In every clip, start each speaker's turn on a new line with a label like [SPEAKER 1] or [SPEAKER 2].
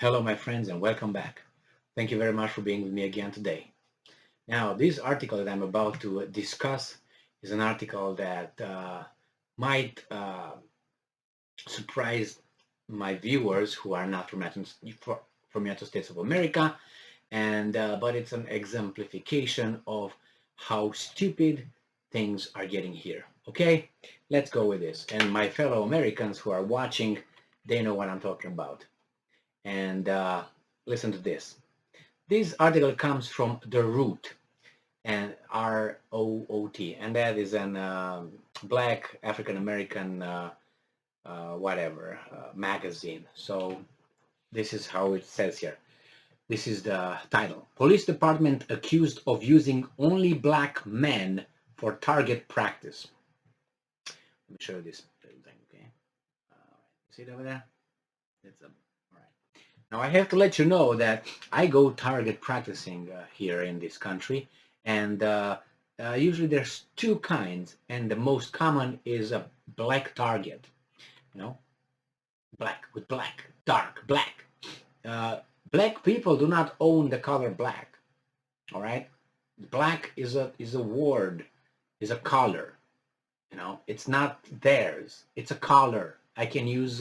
[SPEAKER 1] Hello, my friends, and welcome back. Thank you very much for being with me again today. Now, this article that I'm about to discuss is an article that might surprise my viewers who are not from United States of America, and but it's an exemplification of how stupid things are getting here. Okay, let's go with this. And my fellow Americans who are watching, they know what I'm talking about. And listen to this. This article comes from The Root, and ROOT, and that is an black African American magazine. So this is how it says here. This is the title. Police Department accused of using only black men for target practice. Let me show you this thing, okay? See it over there? That's all right. Now I have to let you know that I go target practicing here in this country, and usually there's two kinds, and the most common is a black target. You know, black with black, dark black. Black people do not own the color black. All right, black is a word, is a color. You know, it's not theirs. It's a color. I can use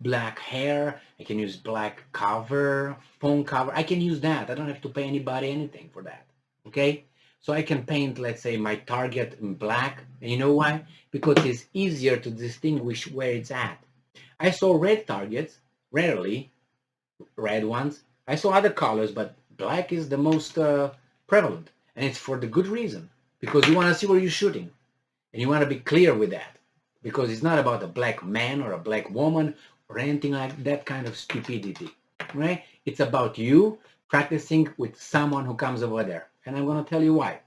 [SPEAKER 1] black hair. I can use black cover, phone cover. I can use that. I don't have to pay anybody anything for that. Okay? So I can paint, let's say, my target in black. And you know why? Because it's easier to distinguish where it's at. I saw red targets, rarely red ones. I saw other colors, but black is the most prevalent. And it's for the good reason. Because you want to see where you're shooting. And you want to be clear with that, because it's not about a black man or a black woman or anything like that kind of stupidity, right? It's about you practicing with someone who comes over there. And I'm going to tell you why.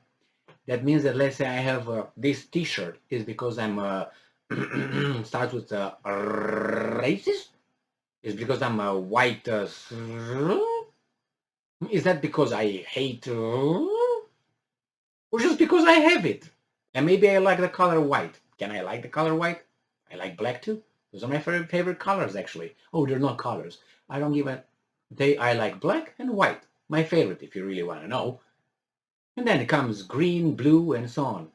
[SPEAKER 1] That means that, let's say I have this t-shirt is because I'm starts with racist? Is because I'm a white is that because I hate or just because I have it? And maybe I like the color white. Can I like the color white? I like black too. Those are my favorite colors, actually. Oh, they're not colors. I don't give a... I like black and white. My favorite, if you really want to know. And then it comes green, blue, and so on.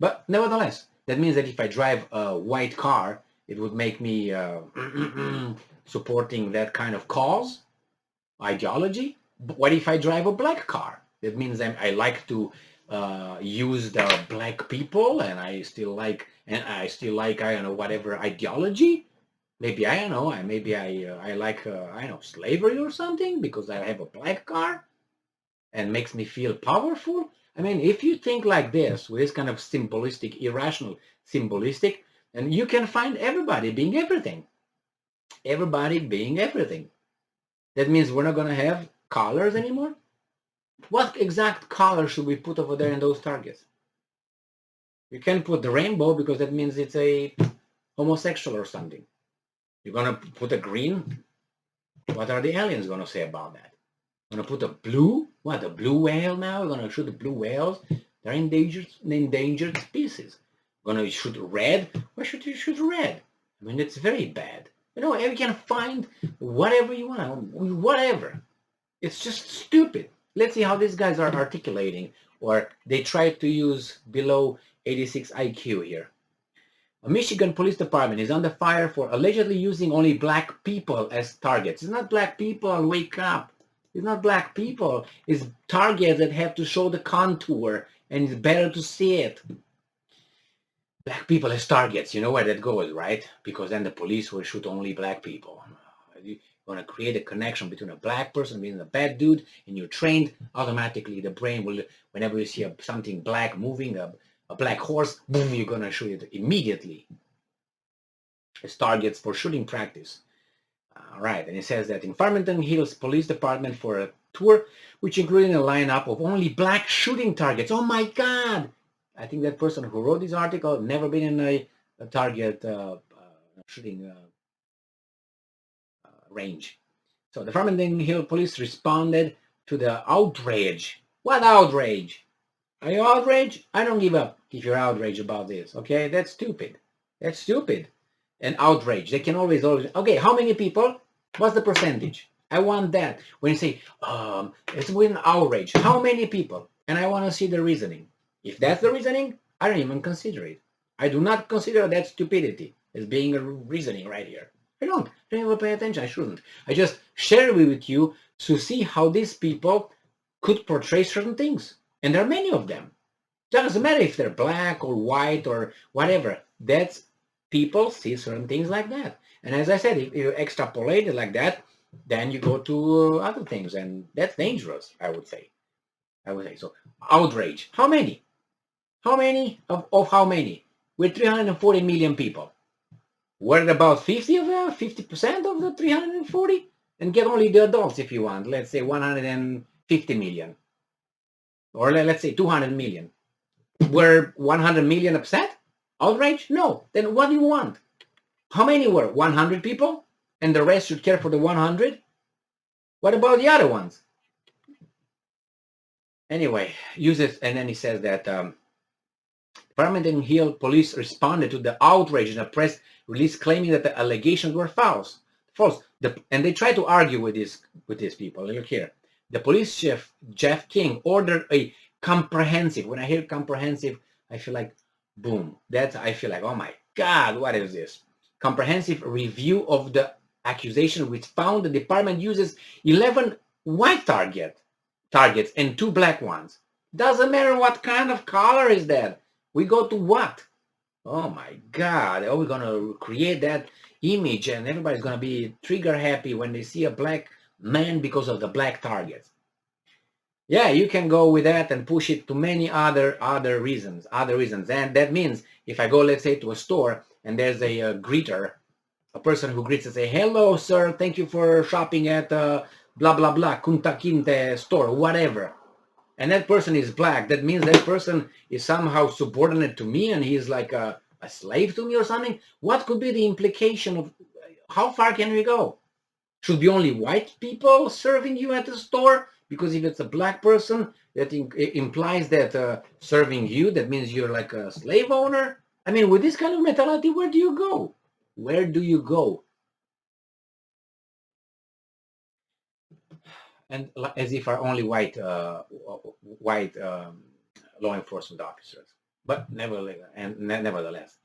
[SPEAKER 1] But nevertheless, that means that if I drive a white car, it would make me supporting that kind of cause, ideology. But what if I drive a black car? That means I like to use the black people, and I still like I don't know, whatever ideology. Maybe I don't know. I like I don't know, slavery or something because I have a black car and makes me feel powerful. I mean, if you think like this with this kind of symbolistic, irrational symbolistic, and you can find everybody being everything. Everybody being everything. That means we're not gonna have colors anymore. What exact color should we put over there in those targets? You can't put the rainbow because that means it's a homosexual or something. You're gonna put a green? What are the aliens gonna say about that? Gonna put a blue? What, a blue whale now? We're gonna shoot the blue whales? They're endangered species. Gonna shoot red? Why should you shoot red? I mean, it's very bad. You know, you can find whatever you want, whatever. It's just stupid. Let's see how these guys are articulating, or they try to use below 86 IQ here. A Michigan police department is under fire for allegedly using only black people as targets. It's not black people, wake up. It's not black people. It's targets that have to show the contour, and it's better to see it. Black people as targets, you know where that goes, right? Because then the police will shoot only black people. You want to create a connection between a black person being a bad dude, and you're trained, automatically the brain will, whenever you see something black moving, a black horse, boom, you're going to shoot it immediately as targets for shooting practice. All right, and it says that in Farmington Hills Police Department for a tour, which included a lineup of only black shooting targets. Oh my God! I think that person who wrote this article never been in a target shooting range. So the Farmington Hill Police responded to the outrage. What outrage? Are you outraged? I don't give up if you're outraged about this, okay? That's stupid. That's stupid. And outrage. They can always... Okay, how many people? What's the percentage? I want that. When you say, it's with outrage, how many people? And I want to see the reasoning. If that's the reasoning, I don't even consider it. I do not consider that stupidity as being a reasoning right here. I don't even pay attention. I shouldn't. I just share it with you to see how these people could portray certain things. And there are many of them. Doesn't matter if they're black or white or whatever. That's people see certain things like that. And as I said, if you extrapolate it like that, then you go to other things, and that's dangerous, I would say. So. Outrage. How many? How many of how many? We're 340 million people. What about 50 of them? 50% of the 340? And get only the adults if you want. Let's say 150 million. Or let's say 200 million. Were 100 million upset? Outrage? No. Then what do you want? How many were? 100 people? And the rest should care for the 100? What about the other ones? Anyway, uses, and then he says that Farmington Hill police responded to the outrage in a press release claiming that the allegations were false. And they try to argue with these people. Look here. The police chief, Jeff King, ordered a comprehensive. When I hear comprehensive, I feel like, boom. I feel like, oh my God, what is this? Comprehensive review of the accusation, which found the department uses 11 white targets and 2 black ones. Doesn't matter what kind of color is that. We go to what? Oh my God, are we going to create that image and everybody's going to be trigger happy when they see a black man because of the black targets? Yeah, you can go with that and push it to many other reasons. And that means if I go, let's say, to a store and there's a greeter, a person who greets and say, hello, sir, thank you for shopping at blah, blah, blah, Kunta Kinte store, whatever. And that person is black, that means that person is somehow subordinate to me and he's like a slave to me or something. What could be the implication of, how far can we go? Should be only white people serving you at the store? Because if it's a black person, that implies that serving you, that means you're like a slave owner. I mean, with this kind of mentality, where do you go? Where do you go? And as if are only white law enforcement officers. But nevertheless,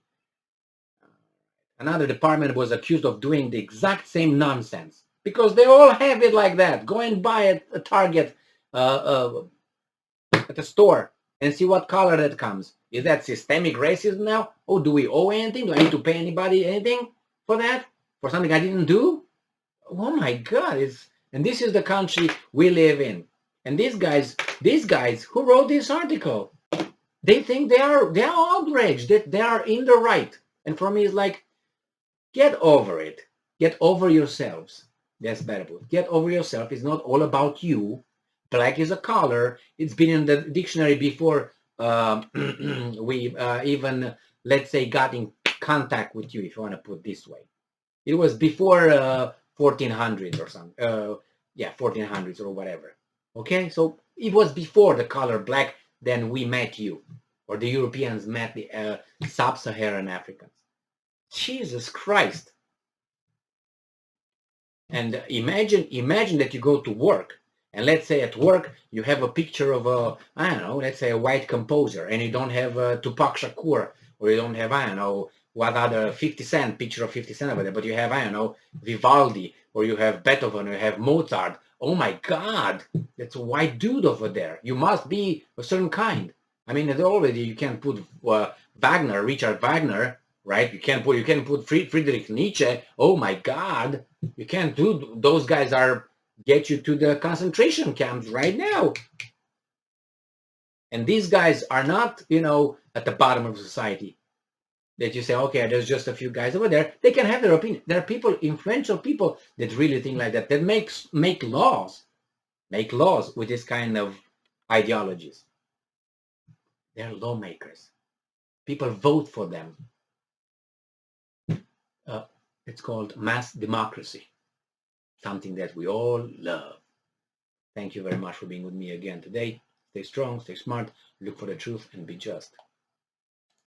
[SPEAKER 1] another department was accused of doing the exact same nonsense because they all have it like that. Go and buy a Target at the store and see what color that comes. Is that systemic racism now? Oh, do we owe anything? Do I need to pay anybody anything for that? For something I didn't do? Oh my God! And this is the country we live in. And these guys who wrote this article, they think they are outraged, that they are in the right. And for me, it's like, get over it. Get over yourselves. That's better put. Get over yourself. It's not all about you. Black is a color. It's been in the dictionary before we even, let's say, got in contact with you, if you want to put it this way. It was before 1400s or something. 1400s or whatever. Okay, so it was before the color black, then we met you, or the Europeans met the sub-Saharan Africans. Jesus Christ. And imagine that you go to work, and let's say at work you have a picture of I don't know, let's say a white composer, and you don't have Tupac Shakur, or you don't have, I don't know, what other 50 Cent, picture of 50 Cent over there, but you have, I don't know, Vivaldi, or you have Beethoven, or you have Mozart. Oh my God, that's a white dude over there. You must be a certain kind. I mean, already you can put Wagner, Richard Wagner, right? You can put Friedrich Nietzsche. Oh my God, you can't do. Those guys get you to the concentration camps right now. And these guys are not, at the bottom of society. That you say, okay, there's just a few guys over there. They can have their opinion. There are people, influential people, that really think like that. That make laws with this kind of ideologies. They're lawmakers. People vote for them. It's called mass democracy, something that we all love. Thank you very much for being with me again today. Stay strong, stay smart, look for the truth, and be just.